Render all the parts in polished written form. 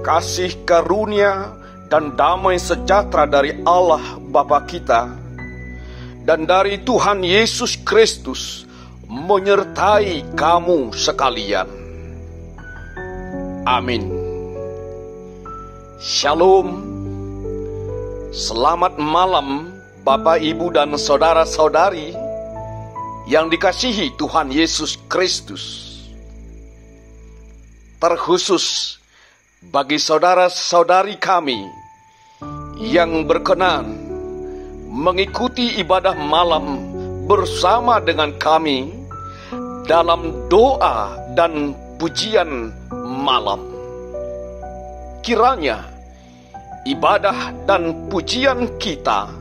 kasih karunia dan damai sejahtera dari Allah Bapa kita dan dari Tuhan Yesus Kristus menyertai kamu sekalian. Amin. Shalom. Selamat malam Bapak, Ibu, dan saudara-saudari yang dikasihi Tuhan Yesus Kristus. Terkhusus bagi saudara-saudari kami yang berkenan mengikuti ibadah malam bersama dengan kami dalam doa dan pujian malam. Kiranya ibadah dan pujian kita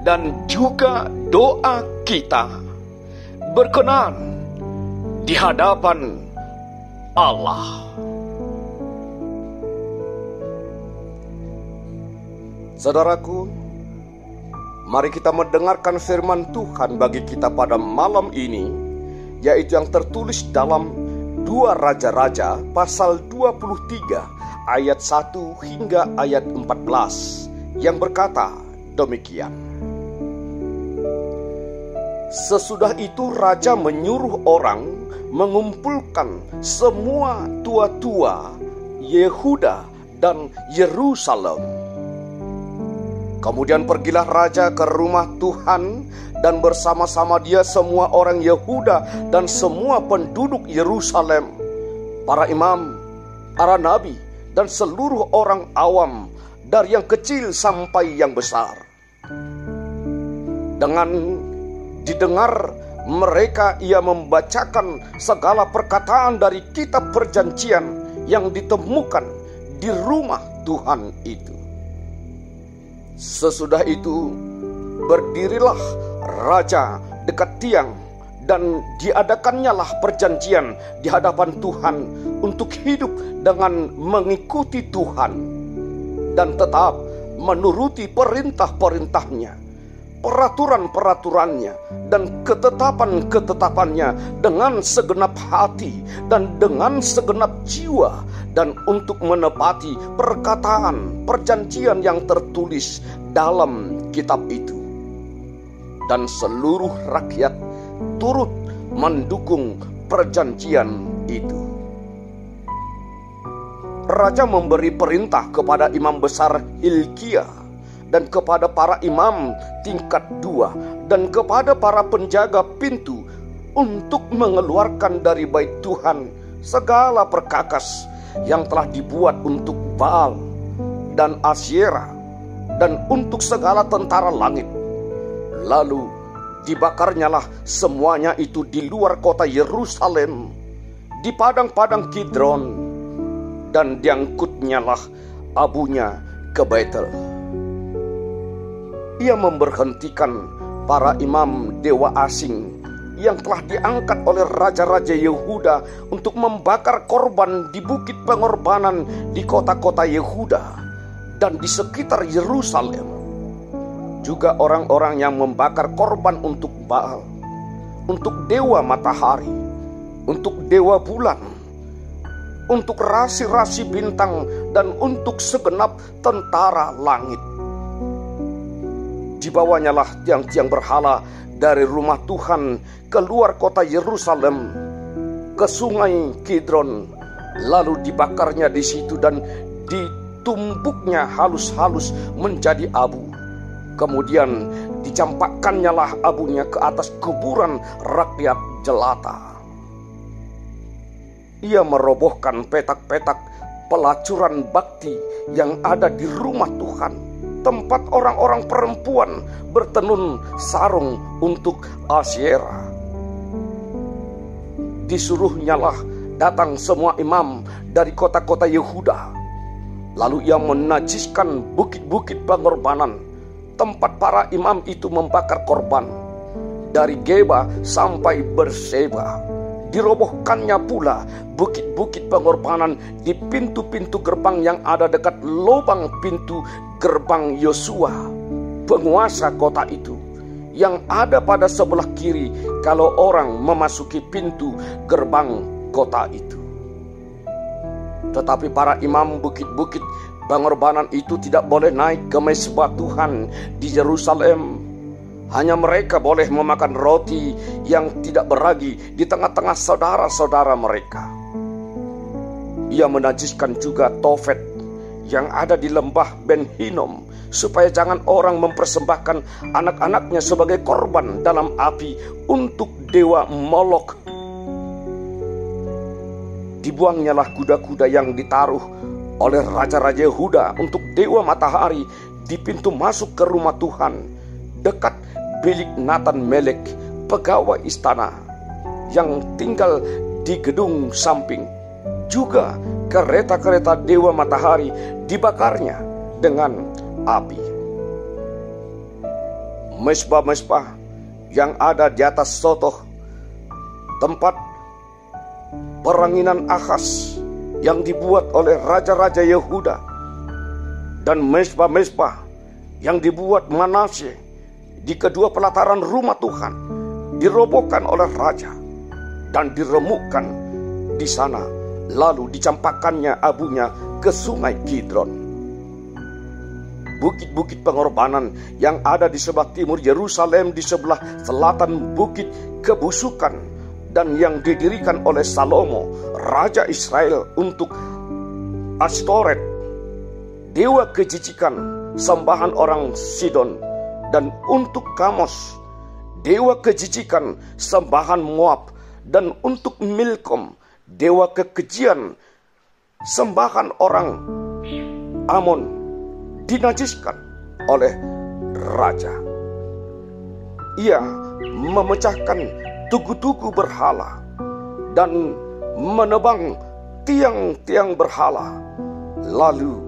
dan juga doa kita berkenan di hadapan Allah. Saudaraku, mari kita mendengarkan firman Tuhan bagi kita pada malam ini, yaitu yang tertulis dalam 2 Raja-Raja pasal 23 ayat 1 hingga ayat 14 yang berkata demikian. Sesudah itu raja menyuruh orang mengumpulkan semua tua-tua Yehuda dan Yerusalem. Kemudian pergilah raja ke rumah Tuhan dan bersama-sama dia semua orang Yehuda dan semua penduduk Yerusalem, para imam, para nabi, dan seluruh orang awam dari yang kecil sampai yang besar. Dengan didengar mereka, ia membacakan segala perkataan dari kitab perjanjian yang ditemukan di rumah Tuhan itu. Sesudah itu berdirilah raja dekat tiang dan diadakannyalah perjanjian di hadapan Tuhan untuk hidup dengan mengikuti Tuhan dan tetap menuruti perintah-perintahnya, peraturan-peraturannya, dan ketetapan-ketetapannya dengan segenap hati dan dengan segenap jiwa, dan untuk menepati perkataan perjanjian yang tertulis dalam kitab itu. Dan seluruh rakyat turut mendukung perjanjian itu. Raja memberi perintah kepada imam besar Hilkia dan kepada para imam tingkat 2 dan kepada para penjaga pintu untuk mengeluarkan dari bait Tuhan segala perkakas yang telah dibuat untuk Baal dan Asyera dan untuk segala tentara langit. Lalu dibakarnyalah semuanya itu di luar kota Yerusalem, di padang-padang Kidron, dan diangkutnyalah abunya ke Betel. Ia memberhentikan para imam dewa asing yang telah diangkat oleh raja-raja Yehuda untuk membakar korban di bukit pengorbanan di kota-kota Yehuda dan di sekitar Yerusalem. Juga orang-orang yang membakar korban untuk Baal, untuk dewa matahari, untuk dewa bulan, untuk rasi-rasi bintang, dan untuk segenap tentara langit. Dibawanyalah tiang-tiang berhala dari rumah Tuhan keluar kota Yerusalem ke sungai Kidron, lalu dibakarnya di situ dan ditumbuknya halus-halus menjadi abu. Kemudian dicampakannyalah abunya ke atas kuburan rakyat jelata. Ia merobohkan petak-petak pelacuran bakti yang ada di rumah Tuhan, tempat orang-orang perempuan bertenun sarung untuk Asyera. Disuruhnyalah datang semua imam dari kota-kota Yehuda. Lalu ia menajiskan bukit-bukit pengorbanan, tempat para imam itu membakar korban, dari Geba sampai Berseba. Dirobohkannya pula bukit-bukit pengorbanan di pintu-pintu gerbang yang ada dekat lubang pintu gerbang Yosua, penguasa kota itu, yang ada pada sebelah kiri kalau orang memasuki pintu gerbang kota itu. Tetapi para imam bukit-bukit pengorbanan itu tidak boleh naik ke mezbah Tuhan di Yerusalem. Hanya mereka boleh memakan roti yang tidak beragi di tengah-tengah saudara-saudara mereka. Ia menajiskan juga Tofet yang ada di lembah Ben Hinnom, supaya jangan orang mempersembahkan anak-anaknya sebagai korban dalam api untuk dewa Molok. Dibuangnyalah kuda-kuda yang ditaruh oleh raja-raja Yehuda untuk dewa matahari di pintu masuk ke rumah Tuhan, dekat bilik Natan Melek, pegawai istana yang tinggal di gedung samping. Juga kereta-kereta dewa matahari dibakarnya dengan api. Mezbah-mezbah yang ada di atas Sotoh, tempat peranginan Ahaz yang dibuat oleh raja-raja Yehuda, dan mezbah-mezbah yang dibuat Manasye di kedua pelataran rumah Tuhan dirobohkan oleh raja dan diremukkan di sana, lalu dicampakkannya abunya ke sungai Kidron. Bukit-bukit pengorbanan yang ada di sebelah timur Yerusalem, di sebelah selatan bukit kebusukan, dan yang didirikan oleh Salomo, raja Israel, untuk Ashtoreth, dewa kejijikan sembahan orang Sidon, dan untuk Kamos, dewa kejijikan sembahan Moab, dan untuk Milkom, dewa kekejian sembahan orang Amon, dinajiskan oleh raja. Ia memecahkan tugu-tugu berhala dan menebang tiang-tiang berhala, lalu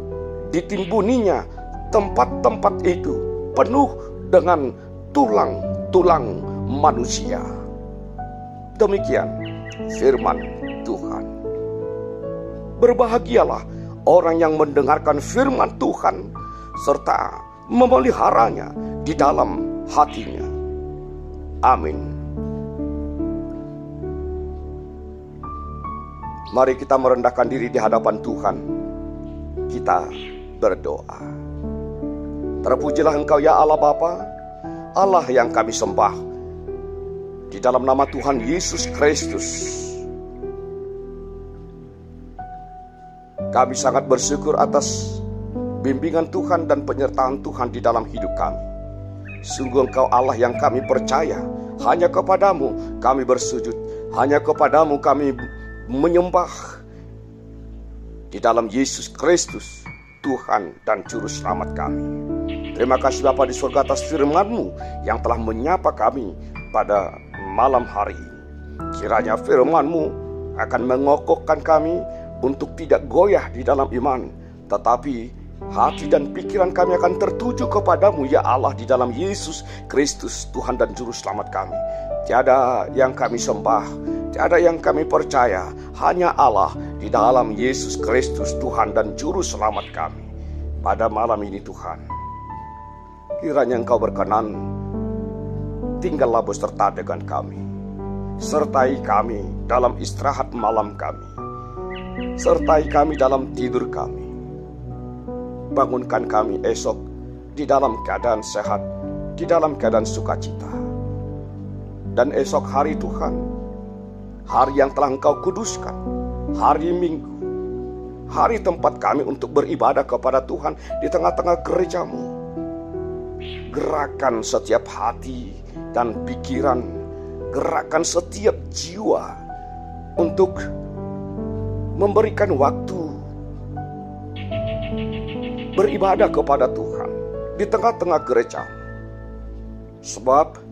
ditimbuninya tempat-tempat itu penuh dengan tulang-tulang manusia. Demikian firman Tuhan. Berbahagialah orang yang mendengarkan firman Tuhan serta memeliharanya di dalam hatinya. Amin. Mari kita merendahkan diri di hadapan Tuhan. Kita berdoa. Terpujilah Engkau ya Allah Bapa, Allah yang kami sembah, di dalam nama Tuhan Yesus Kristus. Kami sangat bersyukur atas bimbingan Tuhan dan penyertaan Tuhan di dalam hidup kami. Sungguh Engkau Allah yang kami percaya. Hanya kepadamu kami bersujud, hanya kepadamu kami menyembah, di dalam Yesus Kristus, Tuhan dan Juru Selamat kami. Terima kasih Bapa di surga atas firman-Mu yang telah menyapa kami pada malam hari ini. Kiranya firman-Mu akan mengokohkan kami untuk tidak goyah di dalam iman, tetapi hati dan pikiran kami akan tertuju kepadamu ya Allah, di dalam Yesus Kristus, Tuhan dan Juru Selamat kami. Tiada yang kami sembah, tiada yang kami percaya, hanya Allah di dalam Yesus Kristus, Tuhan dan Juru Selamat kami. Pada malam ini Tuhan, kiranya Engkau berkenan, tinggallah beserta dengan kami. Sertai kami dalam istirahat malam kami. Sertai kami dalam tidur kami. Bangunkan kami esok di dalam keadaan sehat, di dalam keadaan sukacita. Dan esok hari Tuhan, hari yang telah Engkau kuduskan, hari Minggu, hari tempat kami untuk beribadah kepada Tuhan di tengah-tengah gereja-Mu. Gerakan setiap hati dan pikiran, gerakan setiap jiwa untuk memberikan waktu beribadah kepada Tuhan di tengah-tengah gereja. Sebab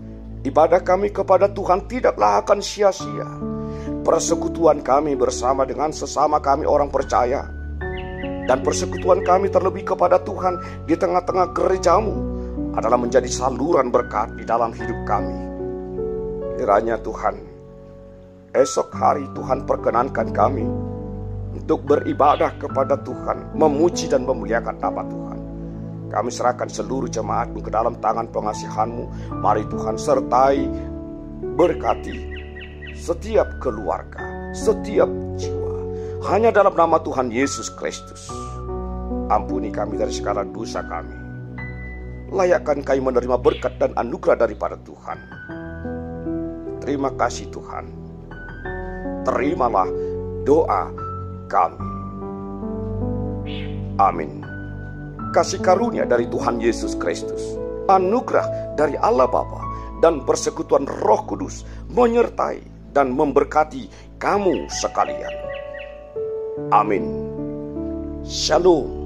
ibadah kami kepada Tuhan tidaklah akan sia-sia. Persekutuan kami bersama dengan sesama kami orang percaya, dan persekutuan kami terlebih kepada Tuhan di tengah-tengah gereja-Mu adalah menjadi saluran berkat di dalam hidup kami. Kiranya Tuhan, esok hari Tuhan perkenankan kami untuk beribadah kepada Tuhan, memuji dan memuliakan nama Tuhan. Kami serahkan seluruh jemaat-Mu ke dalam tangan pengasihan-Mu. Mari Tuhan sertai, berkati setiap keluarga, setiap jiwa. hanya dalam nama Tuhan Yesus Kristus. Ampuni kami dari segala dosa kami. Layakkan kami menerima berkat dan anugerah daripada Tuhan. Terima kasih Tuhan. Terimalah doa kami. Amin. Kasih karunia dari Tuhan Yesus Kristus, anugerah dari Allah Bapa, dan persekutuan Roh Kudus menyertai dan memberkati kamu sekalian. Amin. Shalom.